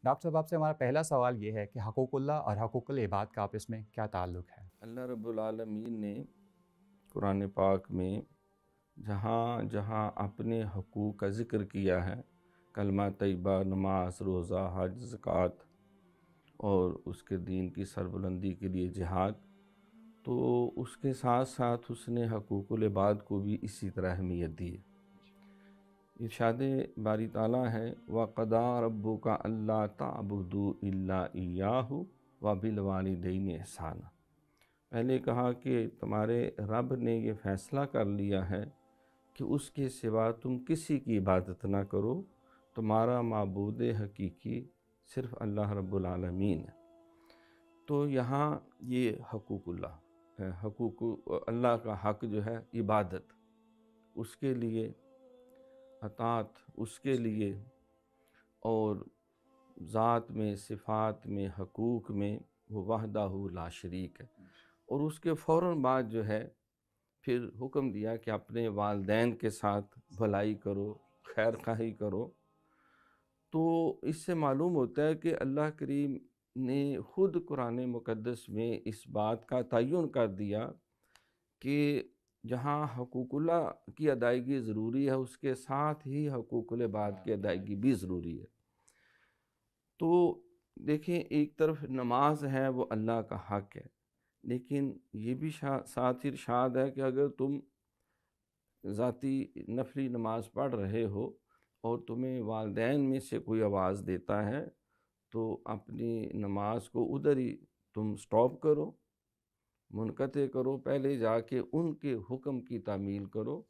Doctor صاحب آپ سے ہمارا پہلا سوال یہ ہے کہ حقوق اللہ اور حقوق العباد کا آپس میں کیا تعلق ہے؟ اللہ رب العالمین نے قرآن پاک میں جہاں جہاں اپنے حقوق کا ذکر کیا ہے، کلمہ طیبہ، نماز، روزہ، حج، زکوٰۃ اور اس کے دین کی سربلندی کے لیے جہاد، تو اس کے ساتھ ساتھ اس نے حقوق العباد کو بھی اسی طرح اہمیت دی ہے۔ ارشاد باری تعالیٰ ہے وَقَضَىٰ رَبُّكَ أَلَّا تَعْبُدُوا إِلَّا إِيَّاهُ وَبِالْوَالِدَيْنِ إِحْسَانًا۔ پہلے کہا کہ تمہارے رب نے یہ فیصلہ کر لیا ہے کہ اس کے سوا تم کسی کی عبادت نہ کرو، تمہارا معبود حقیقی صرف اللہ رب العالمین ہے۔ تو یہاں یہ حقوق اللہ ہے، حقوق اللہ کا حق جو ہے عبادت، اس کے لیے اطاعت، اس کے لیے، اور ذات میں، صفات میں، حقوق میں وہ وحدہ لا شریک ہے۔ اور اس کے فوراً بعد جو ہے پھر حکم دیا کہ اپنے والدین کے ساتھ بھلائی کرو، خیر خواہی کرو۔ تو اس سے معلوم ہوتا ہے کہ اللہ کریم نے خود قرآن مقدس میں اس بات کا تعین کر دیا کہ جہاں حقوق اللہ کی ادائیگی ضروری ہے، اس کے ساتھ ہی حقوق العباد کی ادائیگی بھی ضروری ہے۔ تو دیکھیں، ایک طرف نماز ہے وہ اللہ کا حق ہے، لیکن یہ بھی ساتھ ارشاد ہے کہ اگر تم ذاتی نفلی نماز پڑھ رہے ہو اور تمہیں والدین میں سے کوئی آواز دیتا ہے تو اپنی نماز کو ادھر ہی تم سٹاپ کرو، منقطع کرو، پہلے جا کے ان کے حکم کی تعمیل کرو،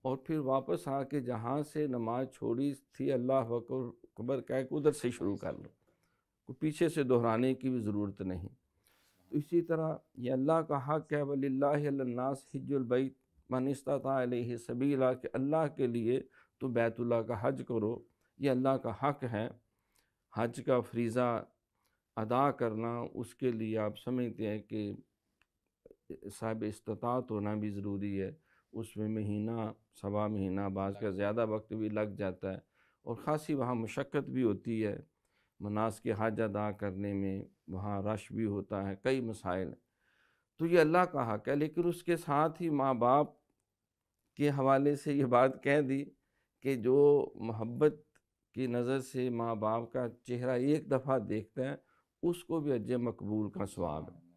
اور پھر واپس آ کے جہاں سے نماز چھوڑی تھی اللہ اکبر کہہ کے ادھر سے شروع کر لو، کوئی پیچھے سے دہرانے کی بھی ضرورت نہیں۔ تو اسی طرح یہ اللہ کا حق ہے وَلِلَّهِ عَلَى النَّاسِ حِجُّ الْبَيْتِ مَنِ اسْتَطَاعَ إِلَيْهِ سَبِيلًا، کہ اللہ کے لیے تو بیت اللہ کا حج کرو، یہ اللہ کا حق ہے۔ حج کا فریضہ ادا کرنا، اس کے لیے آپ سمجھتے ہیں کہ صاحب استطاعت ہونا بھی ضروری ہے، اس میں مہینہ، سوا مہینہ، بعض کا زیادہ وقت بھی لگ جاتا ہے، اور خاصی وہاں مشقت بھی ہوتی ہے مناسک حج ادا کرنے میں، وہاں رش بھی ہوتا ہے، کئی مسائل ہیں۔ تو یہ اللہ کا حق ہے، لیکن اس کے ساتھ ہی ماں باپ کے حوالے سے یہ بات کہہ دی کہ جو محبت کی نظر سے ماں باپ کا چہرہ ایک دفعہ دیکھتا ہے، اس کو بھی حج مقبول کا ثواب ہے۔